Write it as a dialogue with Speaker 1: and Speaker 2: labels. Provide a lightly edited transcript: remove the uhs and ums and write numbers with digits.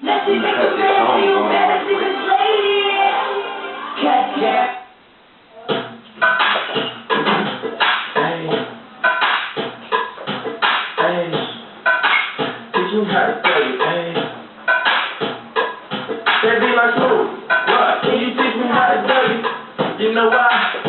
Speaker 1: Cut this song going right quick.
Speaker 2: Hey, teach me how to play it, hey. That be like smooth. What? Can you teach me how to do it? You know why?